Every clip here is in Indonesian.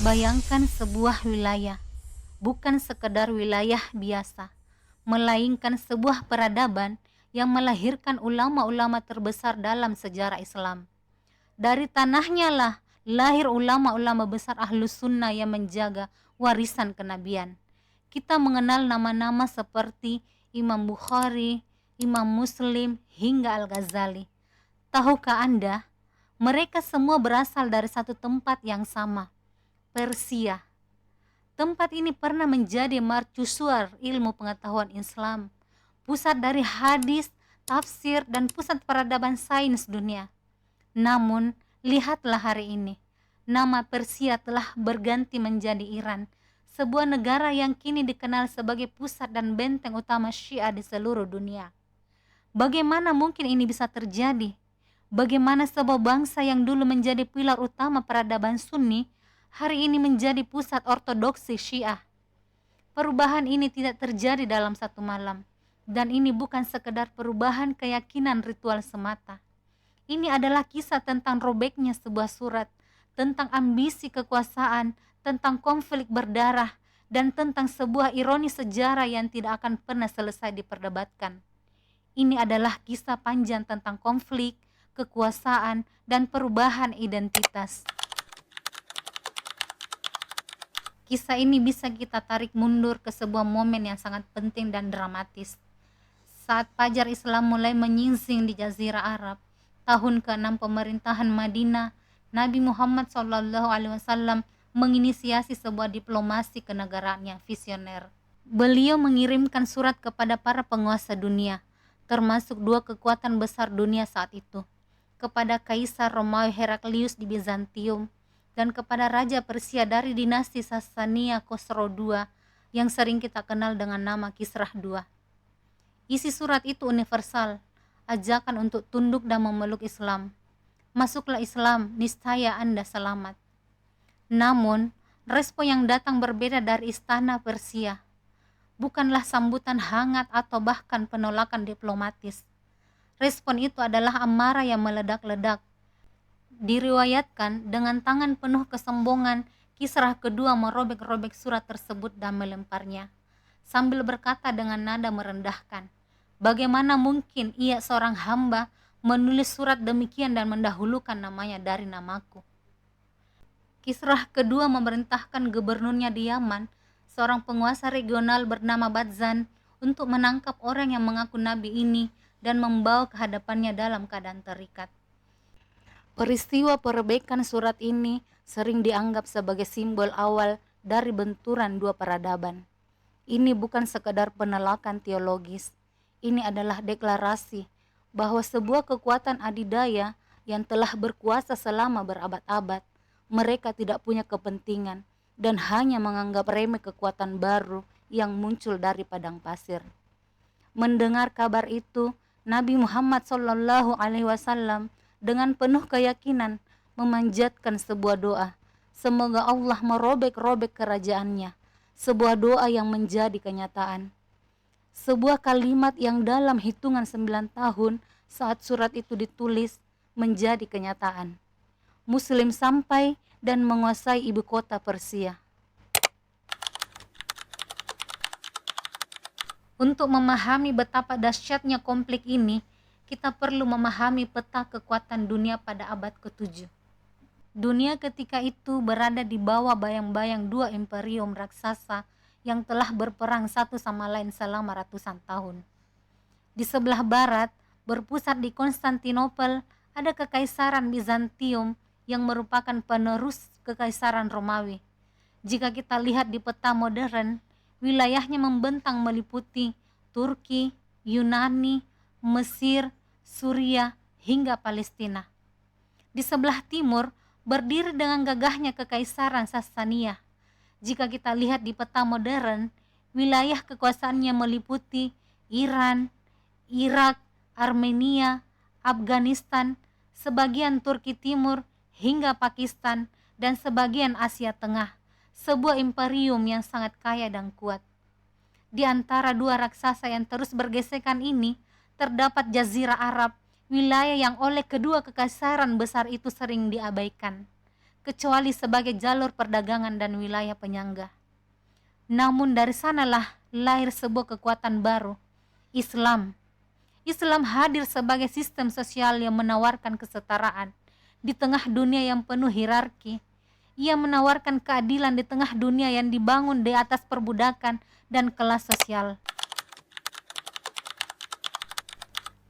Bayangkan sebuah wilayah, bukan sekedar wilayah biasa, melainkan sebuah peradaban yang melahirkan ulama-ulama terbesar dalam sejarah Islam. Dari tanahnya lah lahir ulama-ulama besar Ahlus Sunnah yang menjaga warisan kenabian. Kita mengenal nama-nama seperti Imam Bukhari, Imam Muslim, hingga Al-Ghazali. Tahukah Anda, mereka semua berasal dari satu tempat yang sama, Persia. Tempat ini pernah menjadi mercusuar ilmu pengetahuan Islam, pusat dari hadis, tafsir, dan pusat peradaban sains dunia. Namun, lihatlah hari ini, nama Persia telah berganti menjadi Iran, sebuah negara yang kini dikenal sebagai pusat dan benteng utama Syiah di seluruh dunia. Bagaimana mungkin ini bisa terjadi? Bagaimana sebuah bangsa yang dulu menjadi pilar utama peradaban Sunni, hari ini menjadi pusat ortodoksi Syiah? Perubahan ini tidak terjadi dalam satu malam, dan ini bukan sekedar perubahan keyakinan ritual semata. Ini adalah kisah tentang robeknya sebuah surat, tentang ambisi kekuasaan, tentang konflik berdarah, dan tentang sebuah ironi sejarah yang tidak akan pernah selesai diperdebatkan. Ini adalah kisah panjang tentang konflik, kekuasaan, dan perubahan identitas. Kisah ini bisa kita tarik mundur ke sebuah momen yang sangat penting dan dramatis. Saat fajar Islam mulai menyingsing di Jazirah Arab, tahun ke-6 pemerintahan Madinah, Nabi Muhammad SAW menginisiasi sebuah diplomasi kenegaraan yang visioner. Beliau mengirimkan surat kepada para penguasa dunia, termasuk dua kekuatan besar dunia saat itu, kepada Kaisar Romawi Heraklius di Bizantium, dan kepada Raja Persia dari dinasti Sasania Khosrow II yang sering kita kenal dengan nama Kisrah II. Isi surat itu universal, ajakan untuk tunduk dan memeluk Islam. Masuklah Islam, niscaya Anda selamat. Namun, respon yang datang berbeda dari istana Persia. Bukanlah sambutan hangat atau bahkan penolakan diplomatis. Respon itu adalah amarah yang meledak-ledak. Diriwayatkan dengan tangan penuh kesombongan, Kisrah kedua merobek-robek surat tersebut dan melemparnya, sambil berkata dengan nada merendahkan, bagaimana mungkin ia seorang hamba menulis surat demikian dan mendahulukan namanya dari namaku. Kisrah kedua memerintahkan gubernurnya di Yaman, seorang penguasa regional bernama Badzan, untuk menangkap orang yang mengaku nabi ini dan membawa ke hadapannya dalam keadaan terikat. Peristiwa perobekan surat ini sering dianggap sebagai simbol awal dari benturan dua peradaban. Ini bukan sekedar penolakan teologis, ini adalah deklarasi bahwa sebuah kekuatan adidaya yang telah berkuasa selama berabad-abad, mereka tidak punya kepentingan dan hanya menganggap remeh kekuatan baru yang muncul dari padang pasir. Mendengar kabar itu, Nabi Muhammad SAW dengan penuh keyakinan memanjatkan sebuah doa, semoga Allah merobek-robek kerajaannya, sebuah doa yang menjadi kenyataan. Sebuah kalimat yang dalam hitungan 9 tahun saat surat itu ditulis menjadi kenyataan. Muslim sampai dan menguasai ibu kota Persia. Untuk memahami betapa dahsyatnya konflik ini, kita perlu memahami peta kekuatan dunia pada abad ke-7. Dunia ketika itu berada di bawah bayang-bayang dua imperium raksasa yang telah berperang satu sama lain selama ratusan tahun. Di sebelah barat, berpusat di Konstantinopel, ada Kekaisaran Bizantium yang merupakan penerus Kekaisaran Romawi. Jika kita lihat di peta modern, wilayahnya membentang meliputi Turki, Yunani, Mesir, Suriah, hingga Palestina. Di sebelah timur, berdiri dengan gagahnya Kekaisaran Sasania. Jika kita lihat di peta modern, wilayah kekuasaannya meliputi Iran, Irak, Armenia, Afghanistan, sebagian Turki Timur, hingga Pakistan, dan sebagian Asia Tengah, sebuah imperium yang sangat kaya dan kuat. Di antara dua raksasa yang terus bergesekan ini, terdapat Jazirah Arab, wilayah yang oleh kedua kekaisaran besar itu sering diabaikan. kecuali sebagai jalur perdagangan dan wilayah penyangga. Namun dari sanalah lahir sebuah kekuatan baru, Islam. Islam hadir sebagai sistem sosial yang menawarkan kesetaraan di tengah dunia yang penuh hierarki. Ia menawarkan keadilan di tengah dunia yang dibangun di atas perbudakan dan kelas sosial.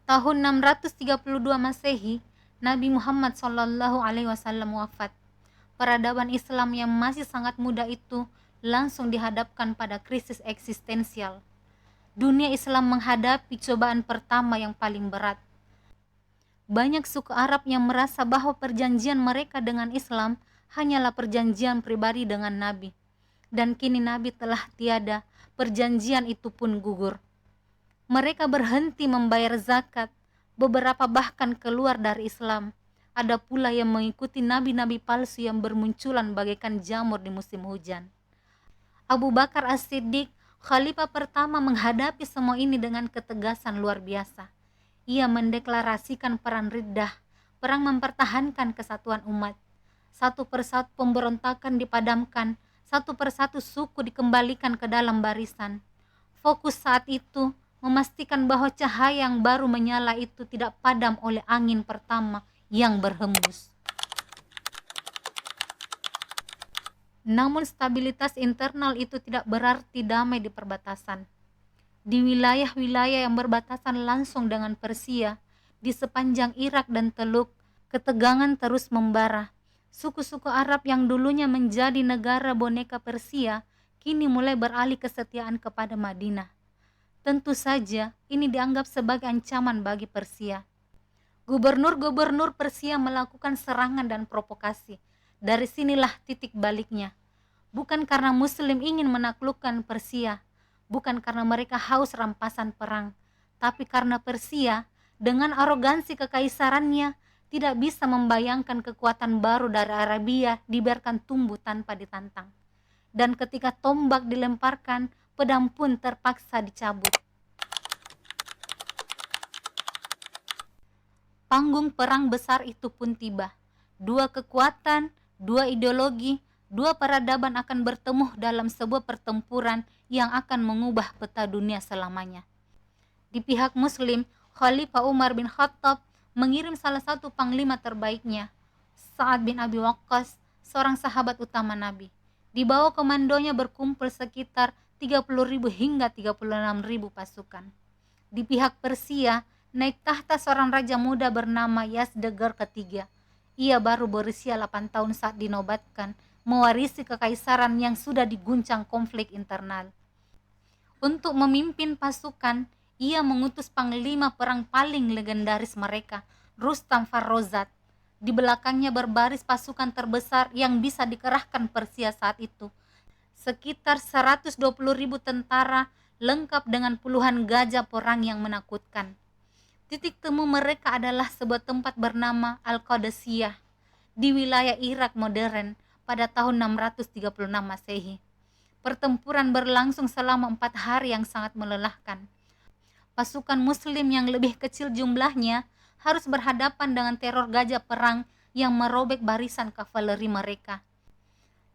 Tahun 632 Masehi, Nabi Muhammad SAW wafat. Peradaban Islam yang masih sangat muda itu langsung dihadapkan pada krisis eksistensial. Dunia Islam menghadapi cobaan pertama yang paling berat. Banyak suku Arab yang merasa bahwa perjanjian mereka dengan Islam hanyalah perjanjian pribadi dengan Nabi. Dan kini Nabi telah tiada, perjanjian itu pun gugur. Mereka berhenti membayar zakat, beberapa bahkan keluar dari Islam. Ada pula yang mengikuti nabi-nabi palsu yang bermunculan bagaikan jamur di musim hujan. Abu Bakar As-Siddiq, khalifah pertama, menghadapi semua ini dengan ketegasan luar biasa. Ia mendeklarasikan perang riddah, perang mempertahankan kesatuan umat. Satu persatu pemberontakan dipadamkan, satu persatu suku dikembalikan ke dalam barisan. Fokus saat itu memastikan bahwa cahaya yang baru menyala itu tidak padam oleh angin pertama yang berhembus. Namun stabilitas internal itu tidak berarti damai di perbatasan. Di wilayah-wilayah yang berbatasan langsung dengan Persia, di sepanjang Irak dan Teluk, ketegangan terus membara. Suku-suku Arab yang dulunya menjadi negara boneka Persia, kini mulai beralih kesetiaan kepada Madinah. Tentu saja ini dianggap sebagai ancaman bagi Persia. Gubernur-gubernur Persia melakukan serangan dan provokasi. Dari sinilah titik baliknya. Bukan karena Muslim ingin menaklukkan Persia, bukan karena mereka haus rampasan perang, tapi karena Persia dengan arogansi kekaisarannya tidak bisa membayangkan kekuatan baru dari Arabia dibiarkan tumbuh tanpa ditantang. Dan ketika tombak dilemparkan, pedang pun terpaksa dicabut. Panggung perang besar itu pun tiba. Dua kekuatan, dua ideologi, dua peradaban akan bertemu dalam sebuah pertempuran yang akan mengubah peta dunia selamanya. Di pihak Muslim, Khalifah Umar bin Khattab mengirim salah satu panglima terbaiknya, Sa'ad bin Abi Waqqas, seorang sahabat utama Nabi. Di bawah komandonya berkumpul sekitar 30.000 hingga 36.000 pasukan. Di pihak Persia, naik tahta seorang raja muda bernama Yazdegerd ketiga. Ia baru berusia 8 tahun saat dinobatkan, mewarisi kekaisaran yang sudah diguncang konflik internal. Untuk memimpin pasukan, ia mengutus panglima perang paling legendaris mereka, Rustam Farrozat. Di belakangnya berbaris pasukan terbesar yang bisa dikerahkan Persia saat itu. Sekitar 120.000 tentara lengkap dengan puluhan gajah perang yang menakutkan. Titik temu mereka adalah sebuah tempat bernama Al-Qadasiyah di wilayah Irak modern pada tahun 636 Masehi. Pertempuran berlangsung selama 4 hari yang sangat melelahkan. Pasukan Muslim yang lebih kecil jumlahnya harus berhadapan dengan teror gajah perang yang merobek barisan kavaleri mereka.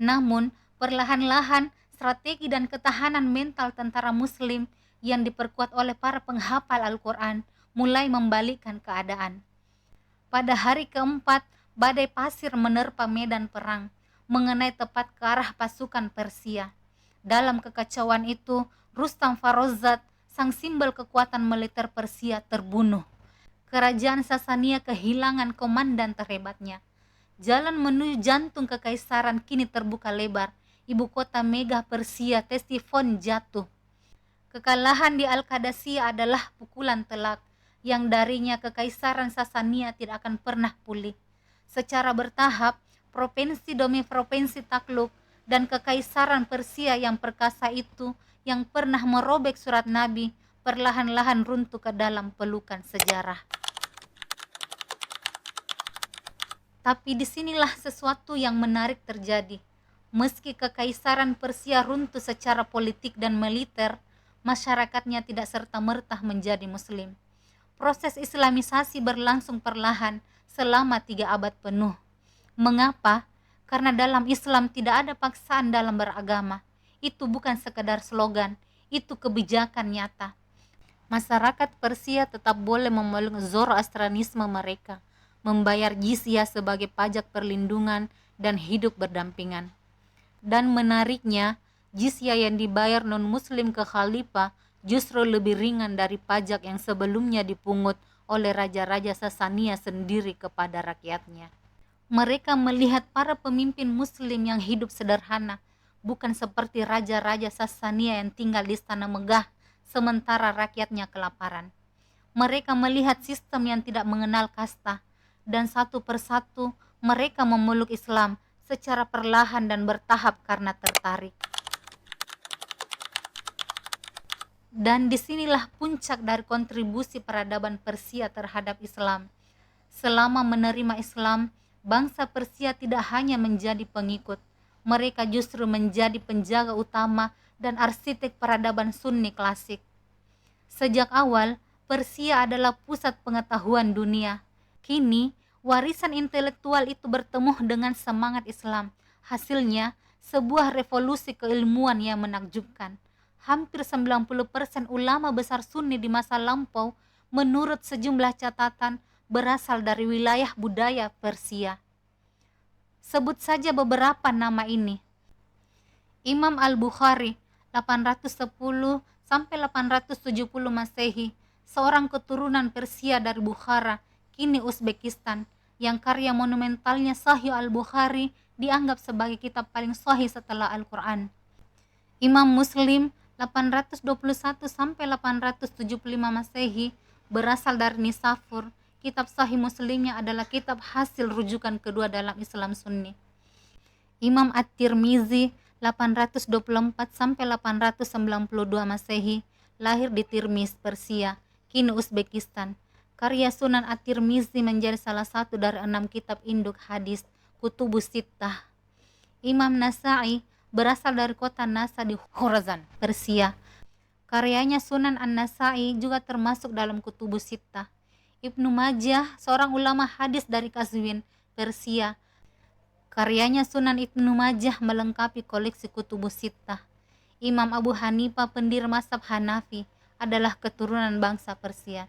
Namun, perlahan-lahan strategi dan ketahanan mental tentara Muslim yang diperkuat oleh para penghafal Al-Quran mulai membalikkan keadaan. Pada hari keempat, badai pasir menerpa medan perang, mengenai tepat ke arah pasukan Persia. Dalam kekacauan itu, Rustam Farrozat, sang simbol kekuatan militer Persia, terbunuh. Kerajaan Sasania kehilangan komandan terhebatnya. Jalan menuju jantung kekaisaran kini terbuka lebar. Ibu kota megah Persia, Ctesiphon, jatuh. Kekalahan di Al-Qadasiyah adalah pukulan telak yang darinya kekaisaran Sasania tidak akan pernah pulih. Secara bertahap, provinsi demi provinsi takluk, dan kekaisaran Persia yang perkasa itu yang pernah merobek surat Nabi perlahan-lahan runtuh ke dalam pelukan sejarah. Tapi disinilah sesuatu yang menarik terjadi. Meski kekaisaran Persia runtuh secara politik dan militer, masyarakatnya tidak serta-merta menjadi Muslim. Proses Islamisasi berlangsung perlahan selama 3 abad penuh. Mengapa? Karena dalam Islam tidak ada paksaan dalam beragama. Itu bukan sekedar slogan, itu kebijakan nyata. Masyarakat Persia tetap boleh memeluk Zoroastrianisme mereka, membayar jizyah sebagai pajak perlindungan dan hidup berdampingan. Dan menariknya, jizyah yang dibayar non-muslim ke khalifah justru lebih ringan dari pajak yang sebelumnya dipungut oleh raja-raja Sasania sendiri kepada rakyatnya. Mereka melihat para pemimpin muslim yang hidup sederhana, bukan seperti raja-raja Sasania yang tinggal di istana megah sementara rakyatnya kelaparan. Mereka melihat sistem yang tidak mengenal kasta, dan satu persatu mereka memeluk Islam secara perlahan dan bertahap karena tertarik. Dan disinilah puncak dari kontribusi peradaban Persia terhadap Islam. Selama menerima Islam, bangsa Persia tidak hanya menjadi pengikut, mereka justru menjadi penjaga utama dan arsitek peradaban Sunni klasik. Sejak awal, Persia adalah pusat pengetahuan dunia. Kini, warisan intelektual itu bertemu dengan semangat Islam. Hasilnya, sebuah revolusi keilmuan yang menakjubkan. Hampir 90% ulama besar Sunni di masa lampau, menurut sejumlah catatan, berasal dari wilayah budaya Persia. Sebut saja beberapa nama ini. Imam Al-Bukhari 810 sampai 870 Masehi, seorang keturunan Persia dari Bukhara, kini Uzbekistan, yang karya monumentalnya Sahih Al-Bukhari dianggap sebagai kitab paling sahih setelah Al-Quran. Imam Muslim 821 sampai 875 Masehi, berasal dari Nisapur. Kitab Sahih Muslimnya adalah kitab hasil rujukan kedua dalam Islam Sunni. Imam At-Tirmizi 824 sampai 892 Masehi, lahir di Tirmiz, Persia, kini Uzbekistan. Karya Sunan At-Tirmizi menjadi salah satu dari 6 kitab induk hadis Kutubus Sittah. Imam Nasa'i berasal dari kota Nasa di Khorasan, Persia. Karyanya Sunan An-Nasa'i juga termasuk dalam Kutubus Sittah. Ibnu Majah, seorang ulama hadis dari Qazwin, Persia. Karyanya Sunan Ibnu Majah melengkapi koleksi Kutubus Sittah. Imam Abu Hanifah, pendiri mazhab Hanafi, adalah keturunan bangsa Persia.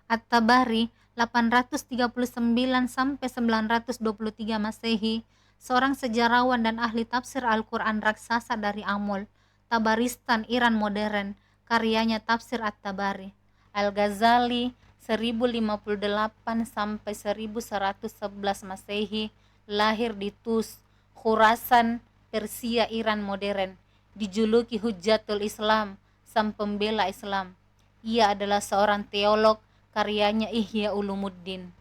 At-Tabari 839 sampai 923 Masehi, seorang sejarawan dan ahli tafsir Al-Quran raksasa dari Amol, Tabaristan, Iran modern. Karyanya Tafsir At-Tabari. Al-Ghazali 1058 sampai 1111 Masehi, lahir di Tus, Khurasan, Persia, Iran modern. Dijuluki Hujjatul Islam, sang pembela Islam. Ia adalah seorang teolog. Karyanya Ihya Ulumuddin.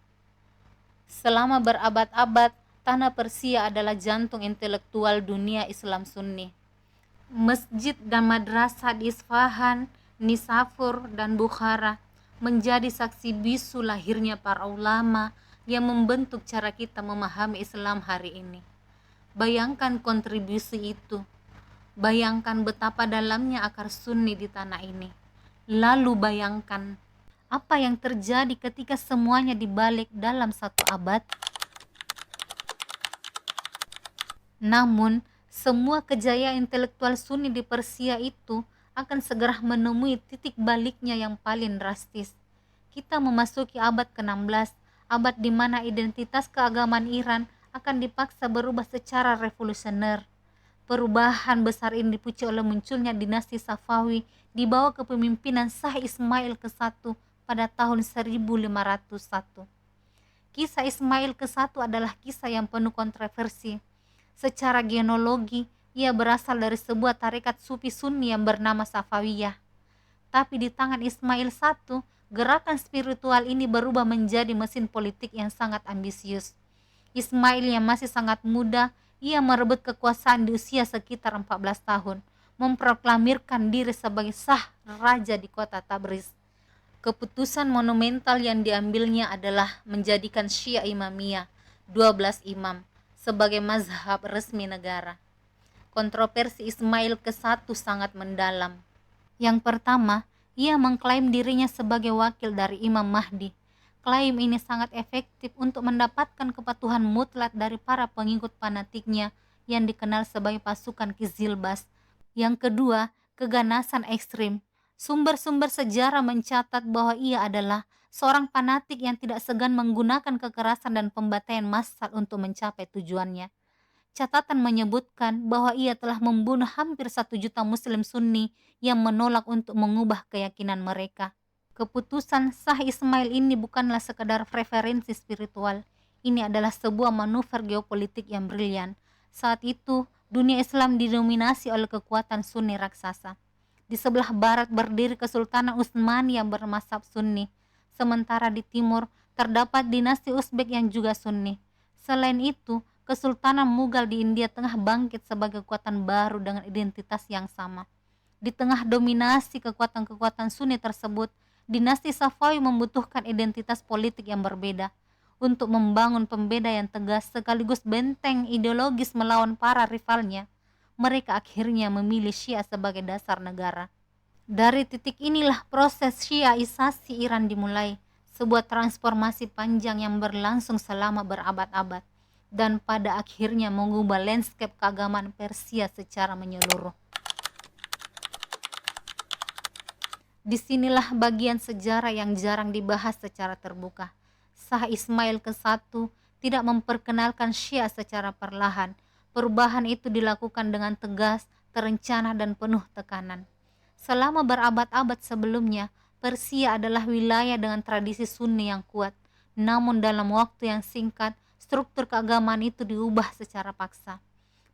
Selama berabad-abad, tanah Persia adalah jantung intelektual dunia Islam Sunni. Masjid dan madrasah di Isfahan, Nisapur, dan Bukhara menjadi saksi bisu lahirnya para ulama yang membentuk cara kita memahami Islam hari ini. Bayangkan kontribusi itu. Bayangkan betapa dalamnya akar Sunni di tanah ini. Lalu bayangkan apa yang terjadi ketika semuanya dibalik dalam satu abad. Namun, semua kejayaan intelektual Sunni di Persia itu akan segera menemui titik baliknya yang paling drastis. Kita memasuki abad ke-16, abad di mana identitas keagamaan Iran akan dipaksa berubah secara revolusioner. Perubahan besar ini dipicu oleh munculnya dinasti Safawi di bawah kepemimpinan Shah Ismail ke-1 pada tahun 1501. Kisah Ismail ke-1 adalah kisah yang penuh kontroversi. Secara genealogi, ia berasal dari sebuah tarekat sufi Sunni yang bernama Safawiyah. Tapi di tangan Ismail I, gerakan spiritual ini berubah menjadi mesin politik yang sangat ambisius. Ismail yang masih sangat muda, ia merebut kekuasaan di usia sekitar 14 tahun, memproklamirkan diri sebagai sah raja di kota Tabriz. Keputusan monumental yang diambilnya adalah menjadikan Syiah Imamiyah, 12 imam, sebagai mazhab resmi negara. Kontroversi Ismail ke-1 sangat mendalam. Yang pertama, ia mengklaim dirinya sebagai wakil dari Imam Mahdi. klaim ini sangat efektif untuk mendapatkan kepatuhan mutlak dari para pengikut fanatiknya yang dikenal sebagai pasukan Kizilbas. Yang kedua, keganasan ekstrim. Sumber-sumber sejarah mencatat bahwa ia adalah seorang fanatik yang tidak segan menggunakan kekerasan dan pembantaian massal untuk mencapai tujuannya. Catatan menyebutkan bahwa ia telah membunuh hampir 1 juta Muslim Sunni yang menolak untuk mengubah keyakinan mereka. Keputusan sah Ismail ini bukanlah sekadar preferensi spiritual. Ini adalah sebuah manuver geopolitik yang brilian. Saat itu, dunia Islam didominasi oleh kekuatan Sunni raksasa. Di sebelah barat berdiri Kesultanan Utsmani yang bermazhab Sunni, sementara di timur terdapat dinasti Uzbek yang juga Sunni. Selain itu, Kesultanan Mughal di India tengah bangkit sebagai kekuatan baru dengan identitas yang sama. Di tengah dominasi kekuatan-kekuatan Sunni tersebut, dinasti Safawi membutuhkan identitas politik yang berbeda untuk membangun pembeda yang tegas sekaligus benteng ideologis melawan para rivalnya. Mereka akhirnya memilih Syiah sebagai dasar negara. Dari titik inilah proses Syiaisasi Iran dimulai, sebuah transformasi panjang yang berlangsung selama berabad-abad dan pada akhirnya mengubah landscape keagamaan Persia secara menyeluruh. Disinilah bagian sejarah yang jarang dibahas secara terbuka. Shah Ismail ke-1 tidak memperkenalkan Syiah secara perlahan. Perubahan itu dilakukan dengan tegas, terencana, dan penuh tekanan. Selama berabad-abad sebelumnya, Persia adalah wilayah dengan tradisi Sunni yang kuat. Namun dalam waktu yang singkat, struktur keagamaan itu diubah secara paksa.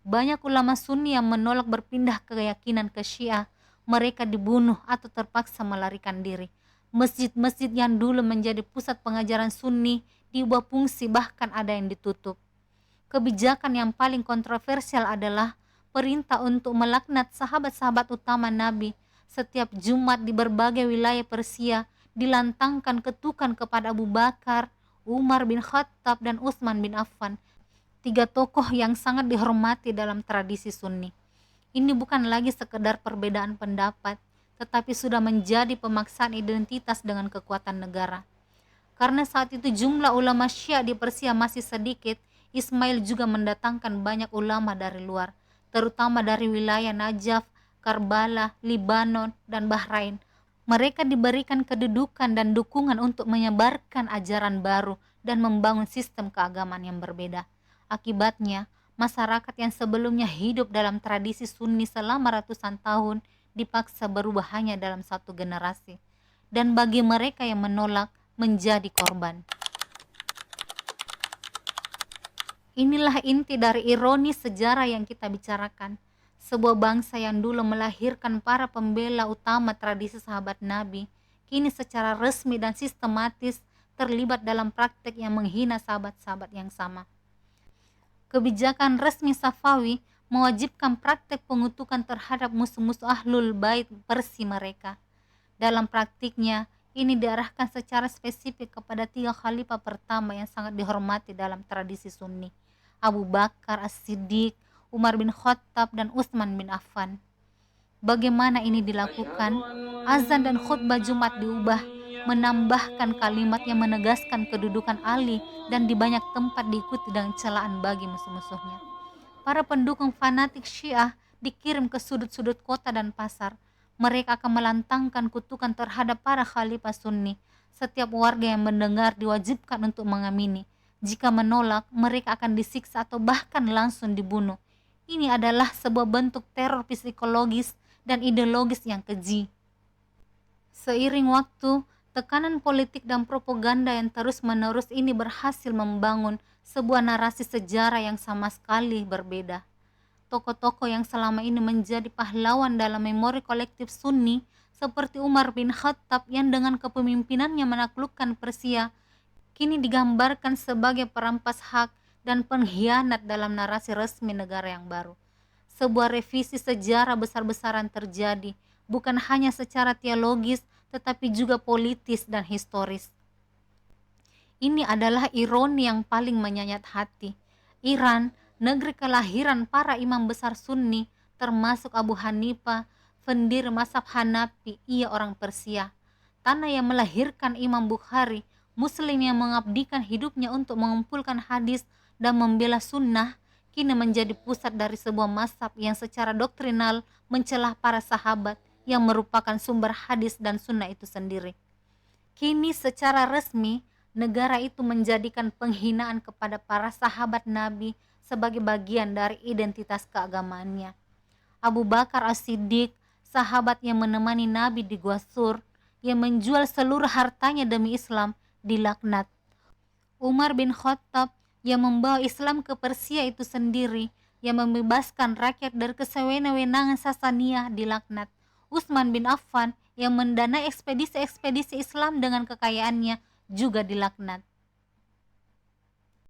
Banyak ulama Sunni yang menolak berpindah keyakinan ke Syiah. Mereka dibunuh atau terpaksa melarikan diri. Masjid-masjid yang dulu menjadi pusat pengajaran Sunni diubah fungsi, bahkan ada yang ditutup. Kebijakan yang paling kontroversial adalah perintah untuk melaknat sahabat-sahabat utama Nabi. Setiap Jumat di berbagai wilayah Persia dilantangkan ketukan kepada Abu Bakar, Umar bin Khattab, dan Utsman bin Affan, 3 tokoh yang sangat dihormati dalam tradisi Sunni. Ini bukan lagi sekedar perbedaan pendapat, tetapi sudah menjadi pemaksaan identitas dengan kekuatan negara. Karena saat itu jumlah ulama Syiah di Persia masih sedikit, Ismail juga mendatangkan banyak ulama dari luar, terutama dari wilayah Najaf, Karbala, Libanon, dan Bahrain. Mereka diberikan kedudukan dan dukungan untuk menyebarkan ajaran baru dan membangun sistem keagamaan yang berbeda. Akibatnya, masyarakat yang sebelumnya hidup dalam tradisi Sunni selama ratusan tahun dipaksa berubah hanya dalam 1 generasi. Dan bagi mereka yang menolak, menjadi korban. Inilah inti dari ironi sejarah yang kita bicarakan. Sebuah bangsa yang dulu melahirkan para pembela utama tradisi sahabat Nabi, kini secara resmi dan sistematis terlibat dalam praktek yang menghina sahabat-sahabat yang sama. Kebijakan resmi Safawi mewajibkan praktek pengutukan terhadap musuh-musuh Ahlul Bait Persi mereka. Dalam praktiknya, ini diarahkan secara spesifik kepada 3 khalifah pertama yang sangat dihormati dalam tradisi Sunni, Abu Bakar As-Siddiq, Umar bin Khattab, dan Utsman bin Affan. Bagaimana ini dilakukan? Azan dan khutbah Jumat diubah, menambahkan kalimat yang menegaskan kedudukan Ali dan di banyak tempat diikuti dengan celaan bagi musuh-musuhnya. Para pendukung fanatik Syiah dikirim ke sudut-sudut kota dan pasar. Mereka akan melantangkan kutukan terhadap para khalifah Sunni. Setiap warga yang mendengar diwajibkan untuk mengamini. Jika menolak, mereka akan disiksa atau bahkan langsung dibunuh. Ini adalah sebuah bentuk teror psikologis dan ideologis yang keji. Seiring waktu, tekanan politik dan propaganda yang terus-menerus ini berhasil membangun sebuah narasi sejarah yang sama sekali berbeda. Tokoh-tokoh yang selama ini menjadi pahlawan dalam memori kolektif Sunni, seperti Umar bin Khattab yang dengan kepemimpinannya menaklukkan Persia, kini digambarkan sebagai perampas hak dan pengkhianat dalam narasi resmi negara yang baru. Sebuah revisi sejarah besar-besaran terjadi, bukan hanya secara teologis, tetapi juga politis dan historis. Ini adalah ironi yang paling menyayat hati. Iran, negeri kelahiran para imam besar Sunni, termasuk Abu Hanifah, pendiri mazhab Hanafi, ia orang Persia. Tanah yang melahirkan Imam Bukhari, Muslim yang mengabdikan hidupnya untuk mengumpulkan hadis dan membela sunnah, kini menjadi pusat dari sebuah mazhab yang secara doktrinal mencelah para sahabat yang merupakan sumber hadis dan sunnah itu sendiri. Kini secara resmi, negara itu menjadikan penghinaan kepada para sahabat Nabi sebagai bagian dari identitas keagamaannya. Abu Bakar As-Siddiq, sahabat yang menemani Nabi di Gua Sur, yang menjual seluruh hartanya demi Islam, dilaknat. Umar bin Khattab yang membawa Islam ke Persia itu sendiri, yang membebaskan rakyat dari kesewenang-wenangan Sasaniyah, dilaknat. Utsman bin Affan yang mendanai ekspedisi-ekspedisi Islam dengan kekayaannya juga dilaknat.